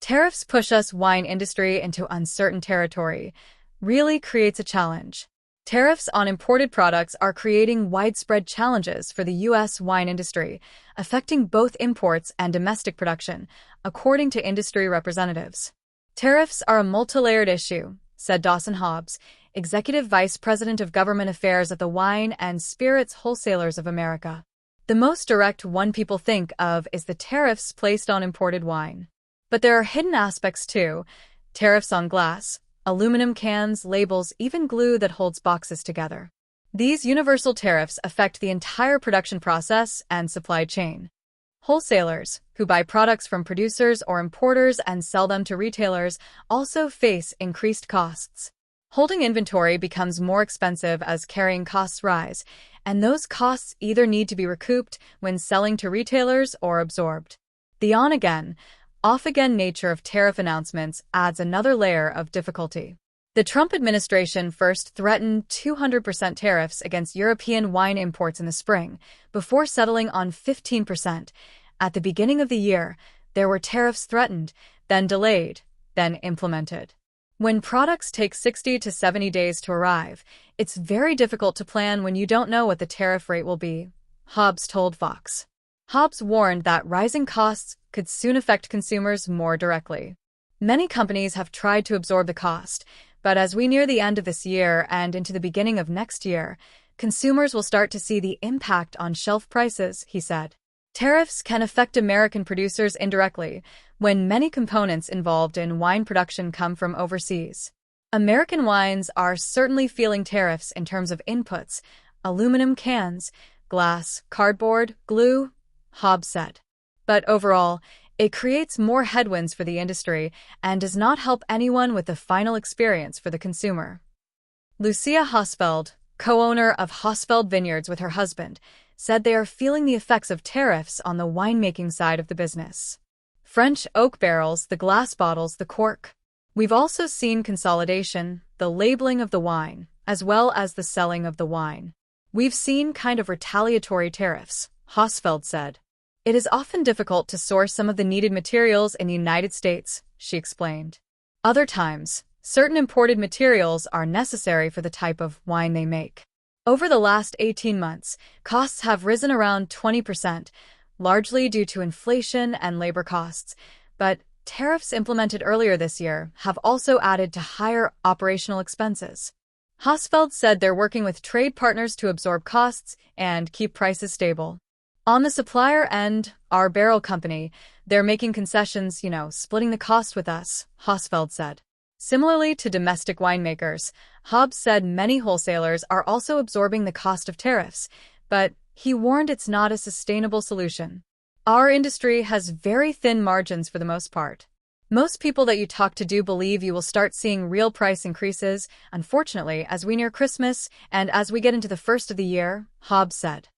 Tariffs push us wine industry into uncertain territory, really creates a challenge. Tariffs on imported products are creating widespread challenges for the U.S. wine industry, affecting both imports and domestic production, according to industry representatives. Tariffs are a multi-layered issue, said Dawson Hobbs, Executive Vice President of Government Affairs at the Wine and Spirits Wholesalers of America. The most direct one people think of is the tariffs placed on imported wine. But there are hidden aspects too: tariffs on glass, aluminum cans, labels, even glue that holds boxes together. These universal tariffs affect the entire production process and supply chain. Wholesalers, who buy products from producers or importers and sell them to retailers, also face increased costs. Holding inventory becomes more expensive as carrying costs rise, and those costs either need to be recouped when selling to retailers or absorbed. The on-again, off-again nature of tariff announcements adds another layer of difficulty. The Trump administration first threatened 200% tariffs against European wine imports in the spring, before settling on 15%. At the beginning of the year, there were tariffs threatened, then delayed, then implemented. When products take 60 to 70 days to arrive, it's very difficult to plan when you don't know what the tariff rate will be, Hobbs told Fox. Hobbs warned that rising costs could soon affect consumers more directly. Many companies have tried to absorb the cost, but as we near the end of this year and into the beginning of next year, consumers will start to see the impact on shelf prices, he said. Tariffs can affect American producers indirectly when many components involved in wine production come from overseas. American wines are certainly feeling tariffs in terms of inputs: aluminum cans, glass, cardboard, glue, Hobbs said. But overall, it creates more headwinds for the industry and does not help anyone with the final experience for the consumer. Lucia Hosfeld, co-owner of Hosfeld Vineyards with her husband, said they are feeling the effects of tariffs on the winemaking side of the business. French oak barrels, the glass bottles, the cork. We've also seen consolidation, the labeling of the wine, as well as the selling of the wine. We've seen kind of retaliatory tariffs, Hosfeld said. It is often difficult to source some of the needed materials in the United States, she explained. Other times, certain imported materials are necessary for the type of wine they make. Over the last 18 months, costs have risen around 20%, largely due to inflation and labor costs, but tariffs implemented earlier this year have also added to higher operational expenses. Hosfeld said they're working with trade partners to absorb costs and keep prices stable. On the supplier end, our barrel company, they're making concessions, splitting the cost with us, Hosfeld said. Similarly to domestic winemakers, Hobbs said many wholesalers are also absorbing the cost of tariffs, but he warned it's not a sustainable solution. Our industry has very thin margins for the most part. Most people that you talk to do believe you will start seeing real price increases, unfortunately, as we near Christmas and as we get into the first of the year, Hobbs said.